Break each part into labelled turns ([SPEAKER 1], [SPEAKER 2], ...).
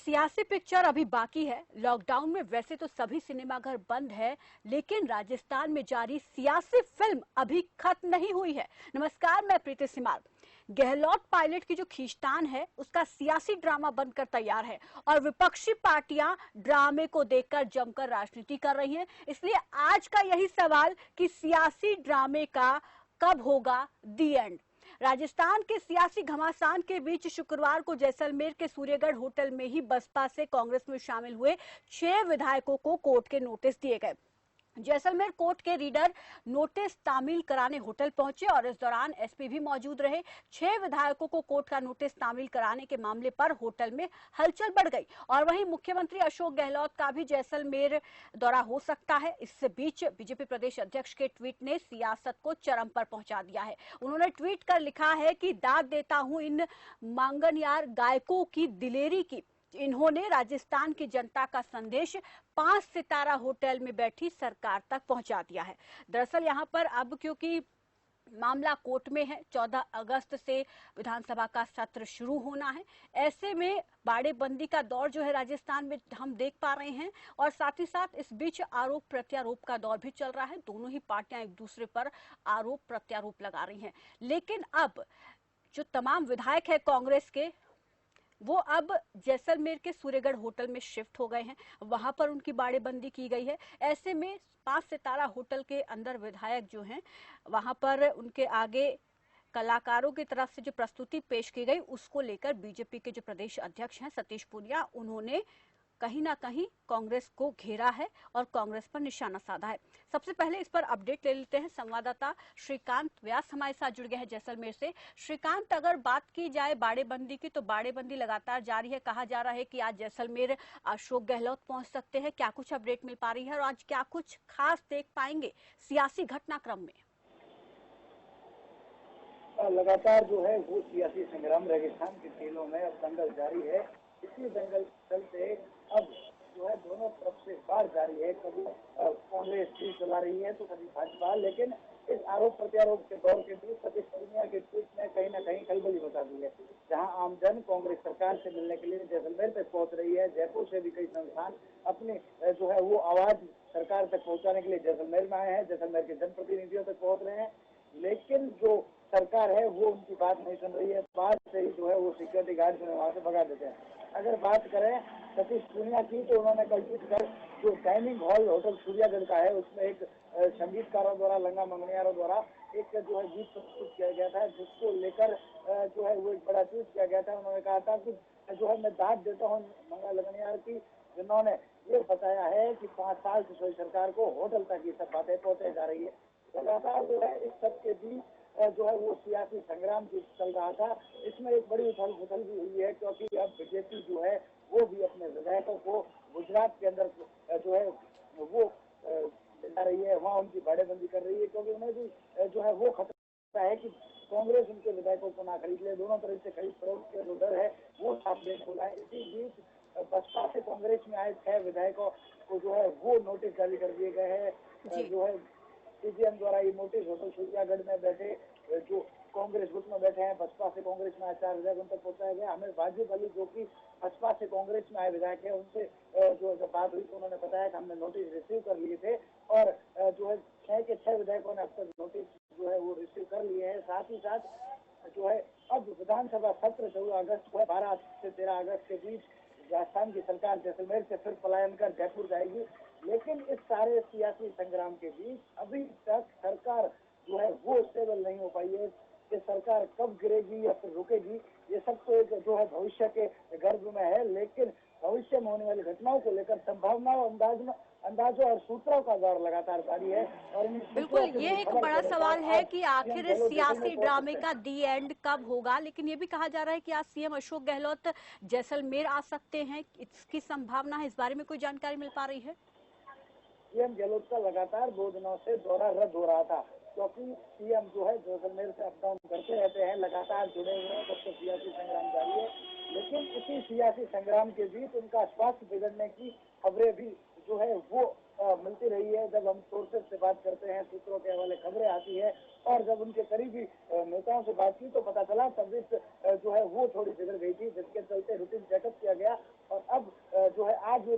[SPEAKER 1] सियासी पिक्चर अभी बाकी है। लॉकडाउन में वैसे तो सभी सिनेमाघर बंद है, लेकिन राजस्थान में जारी सियासी फिल्म अभी खत्म नहीं हुई है। नमस्कार, मैं प्रीति सिमाल। गहलोत पायलट की जो खींचतान है उसका सियासी ड्रामा बनकर तैयार है और विपक्षी पार्टियां ड्रामे को देखकर जमकर राजनीति कर रही हैं। इसलिए आज का यही सवाल कि सियासी ड्रामे का कब होगा दी एंड। राजस्थान के सियासी घमासान के बीच शुक्रवार को जैसलमेर के सूर्यगढ़ होटल में ही बसपा से कांग्रेस में शामिल हुए 6 विधायकों को कोर्ट के नोटिस दिए गए। जैसलमेर कोर्ट के रीडर नोटिस तामील कराने होटल पहुंचे और इस दौरान एसपी भी मौजूद रहे। 6 विधायकों को कोर्ट का नोटिस तामील कराने के मामले पर होटल में हलचल बढ़ गई और वहीं मुख्यमंत्री अशोक गहलोत का भी जैसलमेर दौरा हो सकता है। इस बीच बीजेपी प्रदेश अध्यक्ष के ट्वीट ने सियासत को चरम पर पहुंचा दिया है। उन्होंने ट्वीट कर लिखा है कि दाद देता हूं इन मांगनयार गायकों की दिलेरी की। इन्होंने राजस्थान की जनता का संदेश 5 सितारा होटल में बैठी सरकार तक पहुंचा दिया है। दरअसल यहां पर अब क्योंकि मामला कोर्ट में है, 14 अगस्त से विधानसभा का सत्र शुरू होना है। ऐसे में बाड़ेबंदी का दौर जो है राजस्थान में हम देख पा रहे हैं और साथ ही साथ इस बीच आरोप प्रत्यारोप का दौर भी चल रहा है। दोनों ही पार्टियां एक दूसरे पर आरोप प्रत्यारोप लगा रही हैं। लेकिन अब जो तमाम विधायक है कांग्रेस के, वो अब जैसलमेर के सूर्यगढ़ होटल में शिफ्ट हो गए हैं। वहां पर उनकी बाड़ेबंदी की गई है। ऐसे में 5 सितारा होटल के अंदर विधायक जो हैं, वहां पर उनके आगे कलाकारों की तरफ से जो प्रस्तुति पेश की गई उसको लेकर बीजेपी के जो प्रदेश अध्यक्ष हैं सतीश पूनिया, उन्होंने कहीं ना कहीं कांग्रेस को घेरा है और कांग्रेस पर निशाना साधा है। सबसे पहले इस पर अपडेट ले लेते हैं। संवाददाता श्रीकांत व्यास हमारे साथ जुड़ गए हैं जैसलमेर से। श्रीकांत, अगर बात की जाए बाड़ेबंदी की तो बाड़ेबंदी लगातार जारी है। कहा जा रहा है कि आज जैसलमेर अशोक गहलोत पहुंच सकते हैं। क्या कुछ अपडेट मिल पा रही है और आज क्या कुछ खास देख पाएंगे सियासी घटनाक्रम में?
[SPEAKER 2] लगातार जो है वो सियासी संग्राम रेगिस्तान के खेलों में अब दंगल जारी है। इसी दंगल चलते अब जो है दोनों तरफ से बार जारी है। कभी कांग्रेस भी चला रही है तो कभी भाजपा। लेकिन इस आरोप प्रत्यारोप के दौर के बीच सतीश पूनिया के ट्वीट ने कहीं ना कहीं खलबली मचा दी है। जहां आमजन कांग्रेस सरकार से मिलने के लिए जैसलमेर तक पहुंच रही है, जयपुर से भी कई संस्थान अपने जो है वो आवाज सरकार तक पहुंचाने के लिए जैसलमेर में आए हैं, जैसलमेर के जनप्रतिनिधियों तक पहुंच रहे हैं। लेकिन जो सरकार है वो उनकी बात नहीं सुन रही है। बात से ही जो है वो सिक्योरिटी गार्ड से वहां से भगा देते हैं। अगर बात करें सतीश पूनिया की तो उन्होंने कल ट्वीट कर जो डाइनिंग हॉल होटल सूर्यगढ़ का है उसमें एक संगीतकारों द्वारा, लंगा मंगनियारों द्वारा एक जो है गीत प्रस्तुत किया गया था, जिसको लेकर जो है वो एक बड़ा ट्वीट किया गया था। उन्होंने कहा था कि जो है मैं दाद देता हूँ मंगा लगनियार की, जिन्होंने ये बताया है कि 5 साल से सरकार को होटल तक ये सब बातें पहुंचाई जा रही है। लगातार जो है इस सब के बीच जो है वो सियासी संग्राम भी चल रहा था। इसमें एक बड़ी उथल पुथल भी हुई है क्योंकि अब बीजेपी जो है वो भी अपने विधायकों को गुजरात के अंदर जो है वो जा रही है, वहाँ उनकी बाड़ेबंदी कर रही है क्योंकि उन्हें भी जो है वो खतरा है कि कांग्रेस उनके विधायकों को ना खरीद ले। दोनों तरफ से खरीद फरोख्त के जो डर है वो सामने खुला है। इसी बीच बसपा से कांग्रेस में आए 6 विधायकों को जो है वो नोटिस जारी कर दिए गए हैं। जो है सीजीएम द्वारा ये नोटिस होटल सूर्यागढ़ में बैठे जो कांग्रेस गुट में बैठे हैं, बसपा से कांग्रेस में आए 4 विधायक उन तक पहुंचाया गया। हमें वाजिब अली जो कि बसपा से कांग्रेस में आए विधायक है, उनसे जो जब बात हुई तो उन्होंने बताया कि हमने नोटिस रिसीव कर लिए थे और जो है 6 के 6 विधायकों ने अब तक नोटिस जो है वो रिसीव कर लिए हैं। साथ ही साथ जो है अब विधानसभा सत्र 14 अगस्त को 12 से 13 अगस्त के बीच राजस्थान की सरकार जैसलमेर से फिर पलायन कर जयपुर जाएगी। लेकिन इस सारे सियासी संग्राम के बीच अभी तक सरकार जो है वो स्टेबल नहीं हो पाई है। ये सरकार कब गिरेगी या फिर रुकेगी, ये सब तो एक जो है भविष्य के गर्भ में है। लेकिन भविष्य में होने वाली घटनाओं को लेकर संभावनाओं, अंदाजों और सूत्रों का दौर लगातार जारी है। और
[SPEAKER 1] बिल्कुल, ये एक बड़ा सवाल है कि आखिर इस सियासी ड्रामे का दी एंड कब होगा। लेकिन ये भी कहा जा रहा है कि आज सीएम अशोक गहलोत जैसलमेर आ सकते हैं, इसकी संभावना है। इस बारे में कोई जानकारी मिल पा रही है?
[SPEAKER 2] सीएम गहलोत का लगातार 2 दिनों से दौरा रद्द हो रहा था क्योंकि सीएम जो है जैसलमेर से अप डाउन करते रहते हैं, लगातार जुड़े हुए हैं, तब तो सियासी संग्राम जारी है। लेकिन इसी सियासी संग्राम के बीच उनका स्वास्थ्य बिगड़ने की खबरें भी जो है वो मिलती रही है। जब हम सोर्सेज से बात करते हैं, सूत्रों के हवाले खबरें आती है और जब उनके करीबी नेताओं से बात की तो पता चला तबीयत जो है वो थोड़ी बिगड़ गई थी, जिसके चलते रूटीन चेकअप किया गया और अब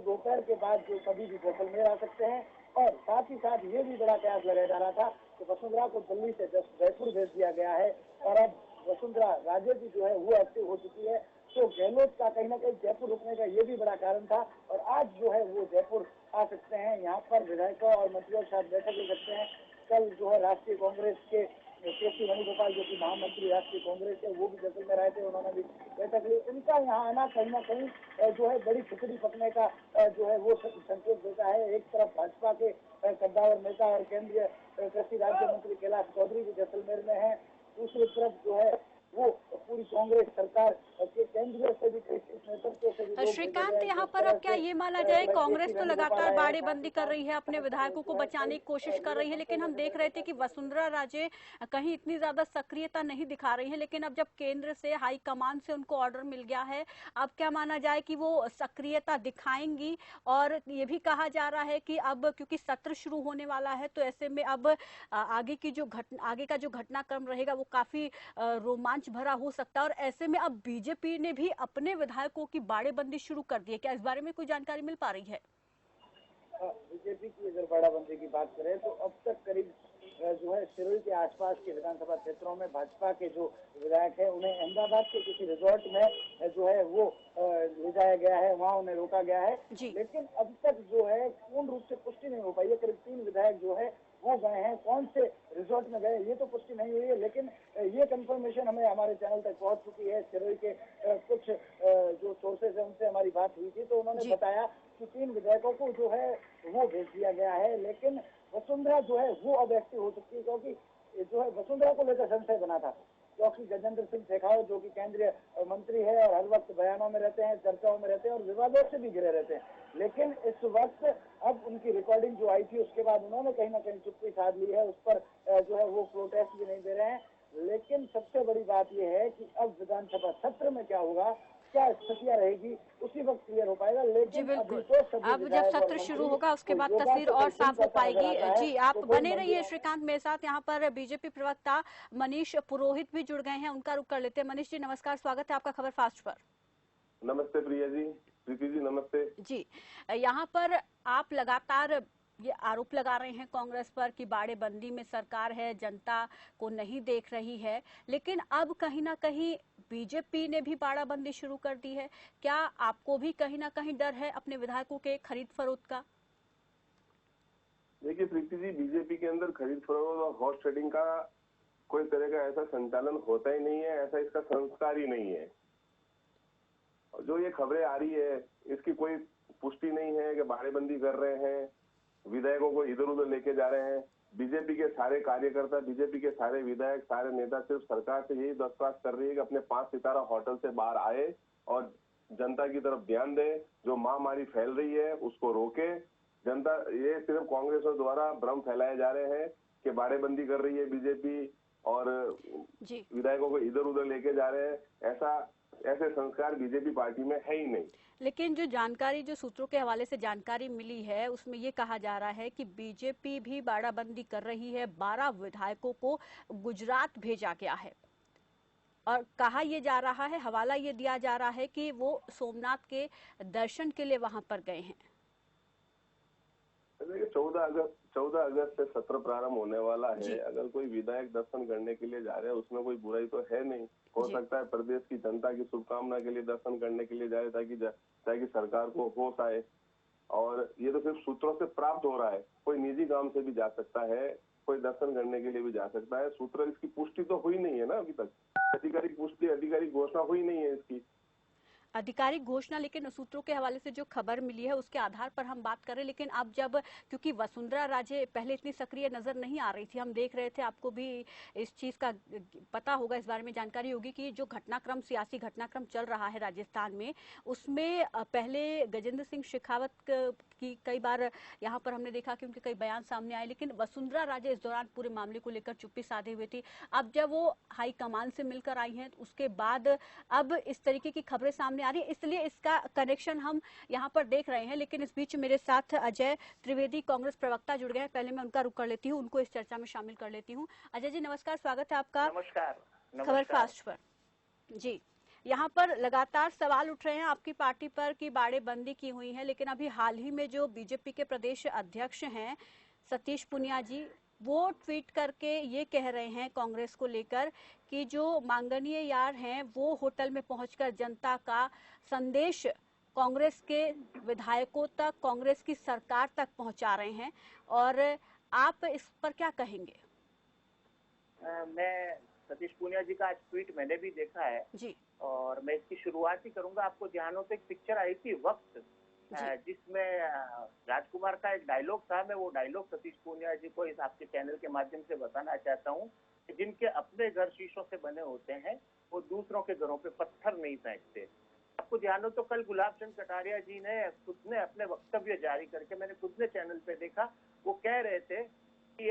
[SPEAKER 2] दोपहर के बाद जो कभी भी जैसलमेर आ सकते हैं। और साथ ही साथ ये भी बड़ा कयास लगाया जा रहा था कि वसुंधरा को दिल्ली से जयपुर भेज दिया गया है और अब वसुंधरा राजे भी जो है वो एक्टिव हो चुकी है। तो गहलोत का कहीं ना कहीं जयपुर रुकने का ये भी बड़ा कारण था और आज जो है वो जयपुर आ सकते हैं। यहाँ पर विधायकों और मंत्रियों के साथ बैठक ले सकते हैं। कल जो है राष्ट्रीय कांग्रेस के केसी वेणुगोपाल जो कि महामंत्री राष्ट्रीय कांग्रेस है वो भी जैसलमेर आए थे, उन्होंने भी बैठक ली। उनका यहाँ आना कहीं ना कहीं जो है बड़ी खिचड़ी पकने का जो है वो संकेत देता है। एक तरफ भाजपा के कद्दावर नेता और केंद्रीय कृषि राज्य मंत्री कैलाश चौधरी भी जैसलमेर में है, दूसरी तरफ जो है वो पूरी कांग्रेस सरकार के केंद्रीय से भी नेतृत्व से भी
[SPEAKER 1] श्रीकांत, यहाँ पर अब क्या ये माना जाए, कांग्रेस तो लगातार बाड़ेबंदी कर रही है, अपने विधायकों को बचाने की कोशिश कर रही है, लेकिन हम देख रहे थे कि वसुंधरा राजे कहीं इतनी ज्यादा सक्रियता नहीं दिखा रही है। लेकिन अब जब केंद्र से हाई कमान से उनको ऑर्डर मिल गया है, अब क्या माना जाए कि वो सक्रियता दिखाएंगी? और ये भी कहा जा रहा है कि अब क्योंकि सत्र शुरू होने वाला है, तो ऐसे में अब आगे का जो घटनाक्रम रहेगा वो काफी रोमांच भरा हो सकता है। और ऐसे में अब बीजेपी ने भी अपने विधायकों की बाड़ेबंदी शुरू कर दी है। क्या इस बारे में कोई जानकारी मिल पा रही है?
[SPEAKER 2] बीजेपी की अगर बाड़ाबंदी की बात करें तो अब तक करीब जो है सिरोही के आसपास के विधानसभा क्षेत्रों में भाजपा के जो विधायक है उन्हें अहमदाबाद के किसी रिजॉर्ट में जो है वो ले जाया गया है, वहाँ उन्हें रोका गया है। लेकिन अब तक जो है पूर्ण रूप से पुष्टि नहीं हो पाई है। करीब 3 विधायक जो है वो गए हैं, कौन से रिजॉर्ट में गए ये तो पुष्टि नहीं हुई है, लेकिन ये कंफर्मेशन हमें हमारे चैनल तक पहुंच चुकी है। सिरोही के कुछ जो सोर्सेज है उनसे हमारी बात हुई थी, तो उन्होंने बताया कि 3 विधायकों को जो है वो भेज दिया गया है। लेकिन वसुंधरा जो है वो अब एक्टिव हो चुकी है, क्योंकि जो है वसुंधरा को लेकर संशय बना था, क्योंकि गजेंद्र सिंह शेखावत जो कि केंद्रीय मंत्री है और हर वक्त बयानों में रहते हैं, चर्चाओं में रहते हैं और विवादों से भी घिरे रहते हैं। लेकिन इस वक्त अब उनकी रिकॉर्डिंग जो आई थी उसके बाद उन्होंने कहीं ना कहीं चुप्पी साध ली है, उस पर जो है वो प्रोटेस्ट भी नहीं दे रहे हैं। लेकिन सबसे बड़ी बात यह है कि अब विधानसभा सत्र में क्या होगा, क्या स्थितियां रहेगी, उसी वक्त क्लियर हो पाएगा। लेकिन
[SPEAKER 1] बिल्कुल, अब जब सत्र शुरू होगा उसके बाद तस्वीर और साफ हो पाएगी। जी, आप बने रहिए श्रीकांत मेरे साथ। यहाँ पर बीजेपी प्रवक्ता मनीष पुरोहित भी जुड़ गए हैं, उनका रुख कर लेते हैं। मनीष जी नमस्कार, स्वागत है आपका खबर फास्ट पर।
[SPEAKER 3] नमस्ते प्रिया जी, प्रीति जी नमस्ते
[SPEAKER 1] जी। यहाँ पर आप लगातार ये आरोप लगा रहे हैं कांग्रेस पर कि बाड़ेबंदी में सरकार है, जनता को नहीं देख रही है, लेकिन अब कहीं ना कहीं बीजेपी ने भी बाड़ाबंदी शुरू कर दी है। क्या आपको भी कहीं ना कहीं डर है अपने विधायकों के खरीद फरोख्त का?
[SPEAKER 3] देखिए प्रीति जी, बीजेपी के अंदर खरीद फरोख्त और हॉर्स ट्रेडिंग का कोई तरह का ऐसा संचालन होता ही नहीं है, ऐसा इसका संस्कार ही नहीं है। जो ये खबरें आ रही है इसकी कोई पुष्टि नहीं है कि बाड़ेबंदी कर रहे हैं, विधायकों को इधर उधर लेके जा रहे हैं। बीजेपी के सारे कार्यकर्ता, बीजेपी के सारे विधायक, सारे नेता सिर्फ सरकार से यही दरख्वास्त कर रही है कि अपने 5 सितारा होटल से बाहर आए और जनता की तरफ ध्यान दे। जो महामारी फैल रही है उसको रोके। जनता, ये सिर्फ कांग्रेस द्वारा भ्रम फैलाए जा रहे हैं कि बाड़ेबंदी कर रही है बीजेपी और विधायकों को इधर उधर लेके जा रहे हैं। ऐसे संस्कार बीजेपी पार्टी में है ही नहीं।
[SPEAKER 1] लेकिन जो जानकारी, जो सूत्रों के हवाले से जानकारी मिली है उसमें ये कहा जा रहा है कि बीजेपी भी बाड़ाबंदी कर रही है। 12 विधायकों को गुजरात भेजा गया है और कहा यह जा रहा है, हवाला ये दिया जा रहा है कि वो सोमनाथ के दर्शन के लिए वहां पर गए हैं।
[SPEAKER 3] 14 अगस्त से सत्र प्रारंभ होने वाला है। अगर कोई विधायक दर्शन करने के लिए जा रहे हैं उसमें कोई बुराई तो है नहीं। हो सकता है प्रदेश की जनता की शुभकामना के लिए दर्शन करने के लिए जाए ताकि सरकार को होश आए। और ये तो सिर्फ सूत्रों से प्राप्त हो रहा है। कोई निजी काम से भी जा सकता है, कोई दर्शन करने के लिए भी जा सकता है। सूत्र इसकी पुष्टि तो हुई नहीं है ना अभी तक। आधिकारिक घोषणा हुई नहीं है इसकी
[SPEAKER 1] आधिकारिक घोषणा, लेकिन सूत्रों के हवाले से जो खबर मिली है उसके आधार पर हम बात करें। लेकिन अब जब, क्योंकि वसुंधरा राजे पहले इतनी सक्रिय नजर नहीं आ रही थी, हम देख रहे थे, आपको भी इस चीज का पता होगा, इस बारे में जानकारी होगी कि जो घटनाक्रम, सियासी घटनाक्रम चल रहा है राजस्थान में, उसमें पहले गजेंद्र सिंह शेखावत की कई बार यहाँ पर हमने देखा कि उनके कई बयान सामने आए, लेकिन वसुंधरा राजे इस दौरान पूरे मामले को लेकर चुप्पी साधे हुए थी। अब जब वो हाई कमान से मिलकर आई हैं उसके बाद अब इस तरीके की खबरें सामने आ रही है, इसलिए इसका कनेक्शन हम यहाँ पर देख रहे हैं। लेकिन इस बीच मेरे साथ अजय त्रिवेदी कांग्रेस प्रवक्ता जुड़ गए हैं, पहले मैं उनका रुख कर लेती हूँ, उनको इस चर्चा में शामिल कर लेती हूँ। अजय जी नमस्कार, स्वागत है आपका
[SPEAKER 4] नमस्कार।
[SPEAKER 1] खबर फास्ट पर। जी, यहाँ पर लगातार सवाल उठ रहे हैं आपकी पार्टी पर कि बाड़ेबंदी की हुई है, लेकिन अभी हाल ही में जो बीजेपी के प्रदेश अध्यक्ष हैं सतीश पूनिया जी, वो ट्वीट करके ये कह रहे हैं कांग्रेस को लेकर कि जो मांगनीय यार हैं वो होटल में पहुंचकर जनता का संदेश कांग्रेस के विधायकों तक, कांग्रेस की सरकार तक पहुंचा रहे हैं। और आप इस पर क्या कहेंगे?
[SPEAKER 4] मैं सतीश पूनिया जी का आज ट्वीट मैंने भी देखा है
[SPEAKER 1] जी।
[SPEAKER 4] और मैं इसकी शुरुआत ही करूंगा। आपको ध्यान हो तो एक पिक्चर आई थी वक्त, जिसमें राजकुमार का एक डायलॉग था। मैं वो डायलॉग सतीश पूनिया जी को इस आपके चैनल के माध्यम से बताना चाहता हूँ कि जिनके अपने घर शीशों से बने होते हैं वो दूसरों के घरों पे पत्थर नहीं फेंकते। आपको ध्यान हो तो कल गुलाब चंद कटारिया जी ने खुद ने अपने वक्तव्य जारी करके, मैंने खुद ने चैनल पे देखा, वो कह रहे थे कि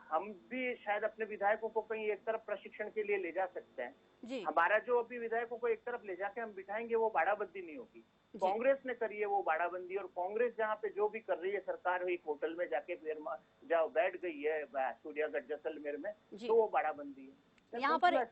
[SPEAKER 4] हम भी शायद अपने विधायकों को कहीं एक तरफ प्रशिक्षण के लिए ले जा सकते हैं।
[SPEAKER 1] जी।
[SPEAKER 4] हमारा जो अभी विधायकों को एक तरफ ले जाके हम बिठाएंगे वो बाड़ाबंदी नहीं होगी। कांग्रेस ने करी है वो बाड़ाबंदी, और कांग्रेस जहाँ पे जो भी कर रही है, सरकार एक होटल में जाके जाओ बैठ गई है सूर्यागढ़ जैसलमेर में, तो वो बाड़ाबंदी है।
[SPEAKER 1] यहाँ पर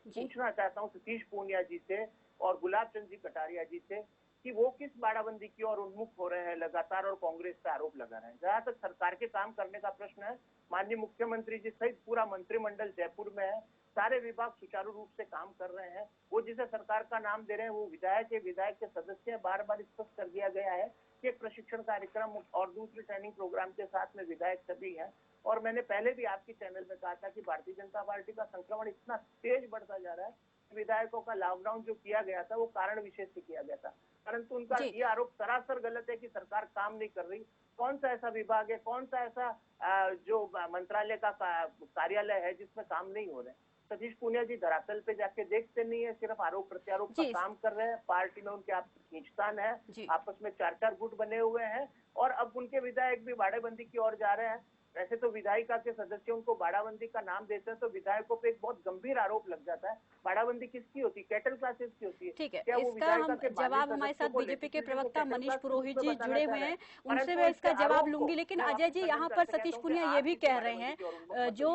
[SPEAKER 4] पूछना चाहता हूँ सतीश पूनिया जी से और गुलाब चंद जी कटारिया जी से कि वो किस बाड़ाबंदी की ओर उन्मुख हो रहे हैं लगातार और कांग्रेस पे आरोप लगा रहे हैं। जहां तक सरकार के काम करने का प्रश्न है, माननीय मुख्यमंत्री जी सहित पूरा मंत्रिमंडल जयपुर में है, सारे विभाग सुचारू रूप से काम कर रहे हैं। वो जिसे सरकार का नाम दे रहे हैं वो विधायक के सदस्य हैं। बार बार स्पष्ट कर दिया गया है कि एक प्रशिक्षण कार्यक्रम और दूसरे ट्रेनिंग प्रोग्राम के साथ में विधायक सभी हैं। और मैंने पहले भी आपके चैनल में कहा था कि भारतीय जनता पार्टी का संक्रमण इतना तेज बढ़ता जा रहा है, विधायकों का लॉकडाउन जो किया गया था वो कारण विशेष से किया गया था, परंतु उनका ये आरोप सरासर गलत है कि सरकार काम नहीं कर रही। कौन सा ऐसा विभाग है, कौन सा ऐसा जो मंत्रालय का कार्यालय है जिसमें काम नहीं हो रहे? सतीश पूनिया जी धरातल पे जाके देखते नहीं है, सिर्फ आरोप प्रत्यारोप का काम कर रहे हैं। पार्टी में उनके आपसी खींचतान है, आपस में 4-4 गुट बने हुए हैं और अब उनके विधायक भी बाड़ेबंदी की ओर जा रहे हैं। वैसे तो विधायिका के सदस्य उनको बाड़ाबंदी का नाम देते हैं तो विधायकों पे एक बहुत गंभीर आरोप लग जाता है। बाड़ाबंदी किसकी होती है? कैटल क्लासेस की होती है।
[SPEAKER 1] ठीक है, इसका हम जवाब हमारे साथ बीजेपी के प्रवक्ता मनीष पुरोहित जी जुड़े हुए हैं, उनसे मैं इसका जवाब लूंगी। लेकिन अजय जी, यहाँ पर सतीश पूनिया ये भी कह रहे हैं जो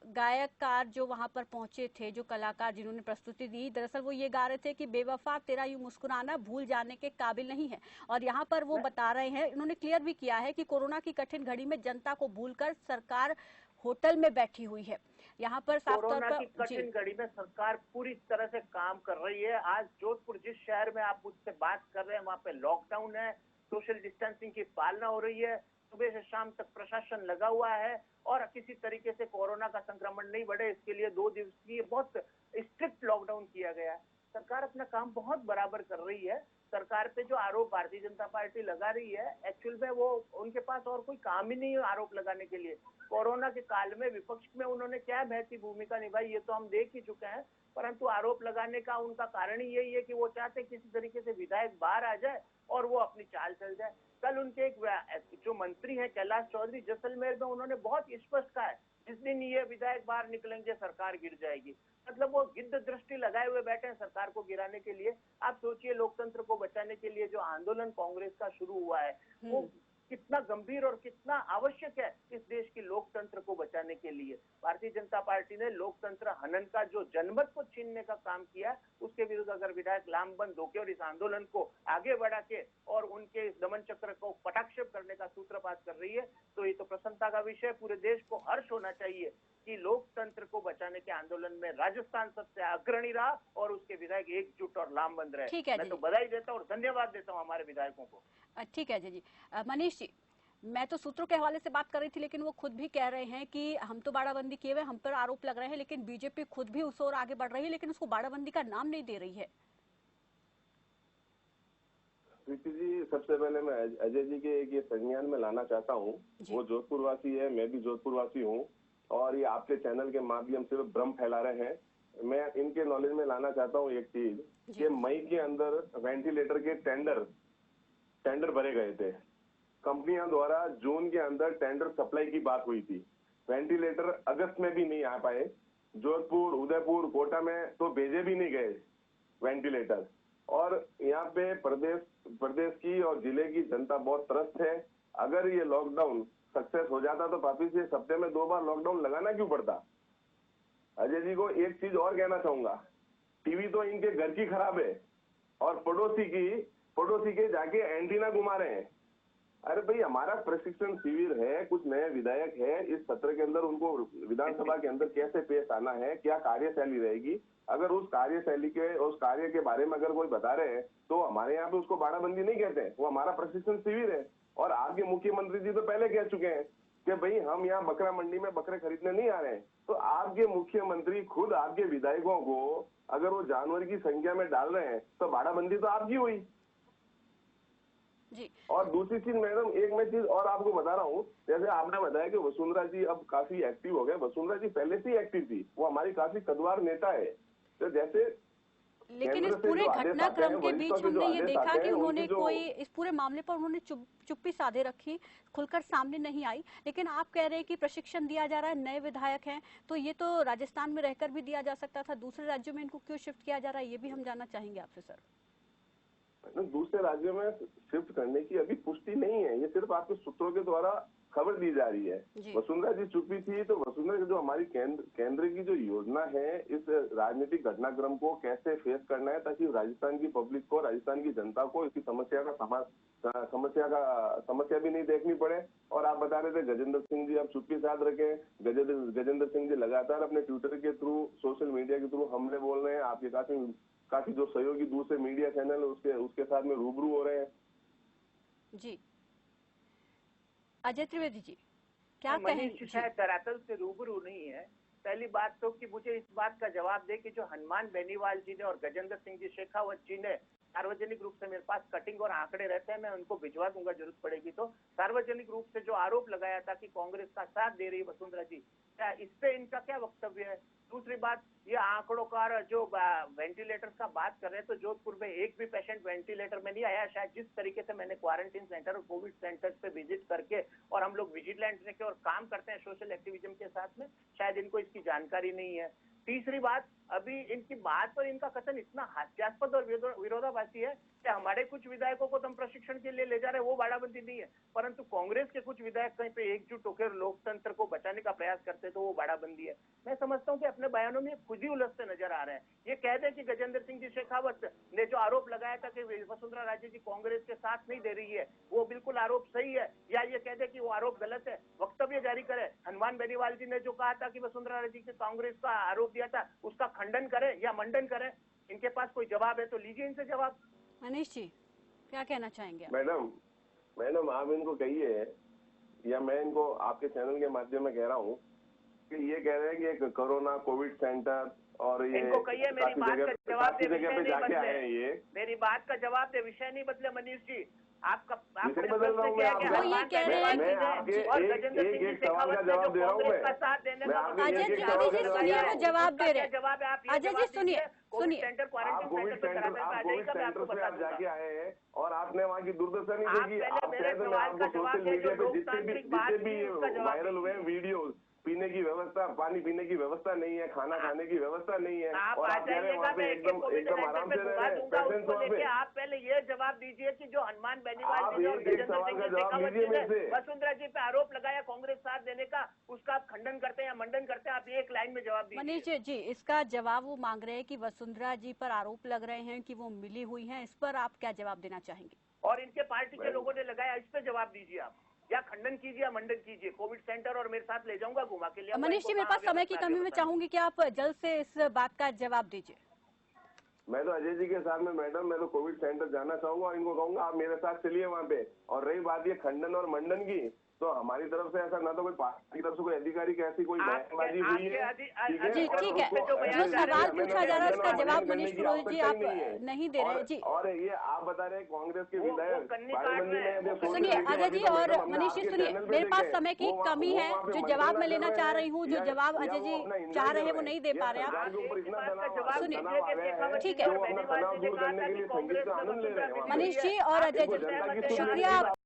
[SPEAKER 1] गायककार जो वहां पर पहुंचे थे, जो कलाकार जिन्होंने प्रस्तुति दी, दरअसल वो ये गा रहे थे कि बेवफा तेरा यूं मुस्कुराना भूल जाने के काबिल नहीं है। और यहाँ पर वो बता रहे हैं, इन्होंने क्लियर भी किया है कि कोरोना की कठिन घड़ी में जनता को भूलकर सरकार होटल में बैठी हुई है। यहाँ पर साफ तौर पर
[SPEAKER 4] कठिन घड़ी में सरकार पूरी तरह से काम कर रही है। आज जोधपुर जिस शहर में आप मुझसे बात कर रहे हैं वहाँ पे लॉकडाउन है, सोशल डिस्टेंसिंग की पालना हो रही है, सुबह से शाम तक प्रशासन लगा हुआ है और किसी तरीके से कोरोना का संक्रमण नहीं बढ़े इसके लिए 2 दिवसीय बहुत स्ट्रिक्ट लॉकडाउन किया गया है। सरकार अपना काम बहुत बराबर कर रही है। सरकार पे जो आरोप भारतीय जनता पार्टी लगा रही है, एक्चुअल में वो उनके पास और कोई काम ही नहीं है आरोप लगाने के लिए। कोरोना के काल में विपक्ष में उन्होंने क्या बेहतरी भूमिका निभाई ये तो हम देख ही चुके हैं, परंतु आरोप लगाने का उनका कारण ही यही है कि वो चाहते किसी तरीके से विधायक बाहर आ जाए और वो अपनी चाल चल जाए। कल उनके एक जो मंत्री हैं कैलाश चौधरी, जैसलमेर में उन्होंने बहुत स्पष्ट कहा है जिस दिन ये विधायक बाहर निकलेंगे सरकार गिर जाएगी। मतलब वो गिद्ध दृष्टि लगाए हुए बैठे हैं सरकार को गिराने के लिए। आप सोचिए लोकतंत्र को बचाने के लिए जो आंदोलन कांग्रेस का शुरू हुआ है वो कितना गंभीर और कितना आवश्यक है इस देश की लोकतंत्र को बचाने के लिए। भारतीय जनता पार्टी ने लोकतंत्र हनन का जो जनमत को छीनने का काम किया, उसके विरुद्ध अगर विधायक लामबंद होकर और इस आंदोलन को आगे बढ़ा के और उनके इस दमन चक्र को पटाक्षेप करने का सूत्रपात कर रही है, तो ये तो प्रसन्नता का विषय। पूरे देश को हर्ष होना चाहिए कि लोकतंत्र को बचाने के आंदोलन में राजस्थान सबसे अग्रणी रहा और उसके विधायक एकजुट और लामबंद रहे। मैं तो बधाई देता हूँ और धन्यवाद देता हूँ हमारे विधायकों को।
[SPEAKER 1] ठीक है अजय जी। मनीष जी, मैं तो सूत्रों के हवाले से बात कर रही थी, लेकिन वो खुद भी कह रहे हैं कि हम तो बाड़ाबंदी किए हुए, हम पर आरोप लग रहे हैं, लेकिन बीजेपी खुद भी उस ओर आगे बढ़ रही है, लेकिन उसको बाड़ाबंदी का नाम नहीं दे रही है।
[SPEAKER 3] प्रीति जी, सबसे पहले मैं अजय जी के एक ये संज्ञान में लाना चाहता हूँ। वो जोधपुर वासी है, मैं भी जोधपुर वासी हूँ और ये आपके चैनल के माध्यम से भ्रम फैला रहे हैं। मैं इनके नॉलेज में लाना चाहता हूँ एक चीज कि मई के अंदर वेंटिलेटर के टेंडर भरे गए थे। कंपनियों द्वारा जून के अंदर टेंडर सप्लाई की बात हुई थी। वेंटिलेटर अगस्त में भी नहीं आ पाए। जोधपुर, उदयपुर, कोटा में तो भेजे भी नहीं गए वेंटिलेटर। और यहाँ पे प्रदेश की और जिले की जनता बहुत त्रस्त है। अगर ये लॉकडाउन सक्सेस हो जाता तो वापिस इस हफ्ते में 2 बार लॉकडाउन लगाना क्यों पड़ता? अजय जी को एक चीज और कहना चाहूंगा टीवी तो इनके घर की खराब है और पड़ोसी के जाके एंटीना घुमा रहे हैं। अरे भाई, हमारा प्रशिक्षण शिविर है, कुछ नए विधायक है, इस सत्र के अंदर उनको विधानसभा के अंदर कैसे पेश आना है, क्या कार्यशैली रहेगी, अगर उस कार्य के बारे में अगर कोई बता रहे हैं तो हमारे यहाँ पे उसको बाड़ाबंदी नहीं कहते हैं, वो हमारा प्रशिक्षण शिविर है। और आपके मुख्यमंत्री जी तो पहले कह चुके हैं कि भाई हम यहाँ बकरा मंडी में बकरे खरीदने नहीं आ रहे हैं। तो आपके मुख्यमंत्री खुद आपके विधायकों को अगर वो जानवर की संख्या में डाल रहे हैं तो बाड़ाबंदी तो आपकी हुई
[SPEAKER 1] जी।
[SPEAKER 3] और दूसरी चीज मैडम, एक मैं चीज और आपको बता रहा हूँ, जैसे आपने बताया कि वसुंधरा जी अब काफी एक्टिव हो गए। वसुंधरा जी पहले से ही एक्टिव थी, वो हमारी काफी कद्दावर नेता है। तो जैसे
[SPEAKER 1] लेकिन इस पूरे घटनाक्रम के बीच हमने ये देखा कि उन्होंने इस पूरे मामले पर उन्होंने चुप्पी साधे रखी, खुलकर सामने नहीं आई। लेकिन आप कह रहे हैं कि प्रशिक्षण दिया जा रहा है, नए विधायक हैं, तो ये तो राजस्थान में रहकर भी दिया जा सकता था, दूसरे राज्यों में इनको क्यों शिफ्ट किया जा रहा है, ये भी हम जानना चाहेंगे आपसे सर।
[SPEAKER 3] दूसरे राज्यों में शिफ्ट करने की अभी पुष्टि नहीं है, ये सिर्फ आपके सूत्रों के द्वारा खबर दी जा रही है। वसुंधरा जी चुप्पी थी, तो वसुंधरा की जो हमारी केंद्र की जो योजना है, इस राजनीतिक घटनाक्रम को कैसे फेस करना है ताकि राजस्थान की पब्लिक को, राजस्थान की जनता को इसकी समस्या भी नहीं देखनी पड़े। और आप बता रहे थे गजेंद्र सिंह जी, आप चुप्पी साध रखे। गजेंद्र सिंह जी लगातार अपने ट्विटर के थ्रू, सोशल मीडिया के थ्रू हमले बोल रहे हैं, आपके काफी जो सहयोगी दूसरे मीडिया चैनल उसके साथ में रूबरू हो रहे हैं।
[SPEAKER 1] जी अजय त्रिवेदी जी क्या कहें?
[SPEAKER 4] शायद धरातल से रूबरू नहीं है। पहली बात तो कि मुझे इस बात का जवाब दे कि जो हनुमान बेनीवाल जी ने और गजेंद्र सिंह जी शेखावत जी ने सार्वजनिक रूप से मेरे पास कटिंग और आंकड़े रहते हैं, मैं उनको भिजवा दूंगा जरूरत पड़ेगी तो। सार्वजनिक रूप से जो आरोप लगाया था कि कांग्रेस का साथ दे रही वसुंधरा जी, क्या इस पे इनका क्या वक्तव्य है? दूसरी बात, ये आंकड़ों का जो वेंटिलेटर का बात कर रहे हैं, तो जोधपुर में एक भी पेशेंट वेंटिलेटर में नहीं आया। शायद जिस तरीके से मैंने क्वारंटीन सेंटर और कोविड सेंटर पे विजिट करके, और हम लोग विजिलेंट रखे और काम करते हैं सोशल एक्टिविज्म के साथ में, शायद इनको इसकी जानकारी नहीं है। तीसरी बात, अभी इनकी बात और इनका कथन इतना हास्यास्पद और विरोधाभासी है कि हमारे कुछ विधायकों को हम प्रशिक्षण के लिए ले जा रहे हैं, वो बाड़ाबंदी नहीं है, परंतु कांग्रेस के कुछ विधायक कहीं पे एकजुट होकर लोकतंत्र को बचाने का प्रयास करते हैं तो वो बाड़ाबंदी है। मैं समझता हूँ कि अपने बयानों में खुद ही उलझते नजर आ रहे हैं। ये कह दे कि गजेंद्र सिंह जी शेखावत ने जो आरोप लगाया था कि वसुंधरा राजे जी कांग्रेस के साथ नहीं दे रही है, वो बिल्कुल आरोप सही है, या ये कह दे कि वो आरोप गलत है, वक्तव्य जारी करे। हनुमान बेनीवाल जी ने जो कहा था कि वसुंधरा राजे जी कांग्रेस का आरोप दिया था, उसका खंडन करे या मंडन करे। इनके पास कोई जवाब है तो लीजिए इनसे जवाब।
[SPEAKER 1] मनीष जी क्या कहना चाहेंगे?
[SPEAKER 3] मैडम आप इनको कहिए, या मैं इनको आपके चैनल के माध्यम में कह रहा हूँ कि ये कह रहे हैं कि एक कोरोना कोविड सेंटर और ये
[SPEAKER 4] इनको कहिए मेरी बात का जवाब दे,
[SPEAKER 3] जगह पे जाके आए हैं। ये
[SPEAKER 4] मेरी बात का जवाब दे, विषय नहीं बदले मनीष जी। आपका
[SPEAKER 3] विषय बदल रहा हूँ मैं, एक सवाल का जवाब दे रहा हूँ मैं।
[SPEAKER 1] अजय जी सुनिए, वो जवाब दे रहे हैं। अजय जी सुनिए
[SPEAKER 3] कोविड सेंटर पे आप जाके आए हैं और आपने वहाँ की दुर्दशा नहीं देखी। आप सोशल मीडिया पे जितने भी वायरल हुए वीडियो, पीने की व्यवस्था, पानी पीने की व्यवस्था नहीं है, खाना खाने की व्यवस्था नहीं है, और आप वहाँ पे एकदम आराम से रह रहे हैं पेशेंट वहाँ पे।
[SPEAKER 4] आप पहले ये जवाब दीजिए कि जो हनुमान बेनीवाल जी और वसुंधरा जी पे आरोप लगाया कांग्रेस साथ देने का, उसका आप खंडन करते हैं या मंडन करते हैं? आप एक लाइन में जवाब दीजिए।
[SPEAKER 1] मनीष जी इसका जवाब वो मांग रहे हैं कि वसुंधरा जी पर आरोप लग रहे हैं कि वो मिली हुई हैं, इस पर आप क्या जवाब देना चाहेंगे?
[SPEAKER 4] और इनके पार्टी के लोगों ने लगाया, इस पे जवाब दीजिए आप, या खंडन कीजिए या मंडन कीजिए। कोविड सेंटर और मेरे साथ ले जाऊंगा घुमा के लिए।
[SPEAKER 1] मनीष जी मेरे पास समय की कमी में चाहूंगी कि आप जल्द से इस बात का जवाब दीजिए।
[SPEAKER 3] मैं तो अजय जी के साथ में मैडम, मैं तो कोविड सेंटर जाना चाहूंगा और इनको कहूंगा आप मेरे साथ चलिए वहाँ पे। और रही बात ये खंडन और मंडन की, तो हमारी तरफ से ऐसा ना तो कोई पार्टी की तरफ से कोई अधिकारी की ऐसी कोई बयानबाजी हुई है।
[SPEAKER 1] जी ठीक है, जो सवाल पूछा जा रहा है उसका जवाब मनीष पुरोहित जी आप नहीं दे रहे जी।
[SPEAKER 3] और ये आप बता रहे हैं कांग्रेस के विधायक,
[SPEAKER 1] सुनिए अजय जी और मनीष जी सुनिए, मेरे पास समय की कमी है, जो जवाब मैं लेना चाह रही हूँ, जो जवाब अजय जी चाह रहे हैं वो नहीं दे पा रहे आप। सुनिए ठीक है
[SPEAKER 3] दूर करने के लिए संगीत का आनंद ले रहे हैं
[SPEAKER 1] मनीष जी और अजय जी, शुक्रिया।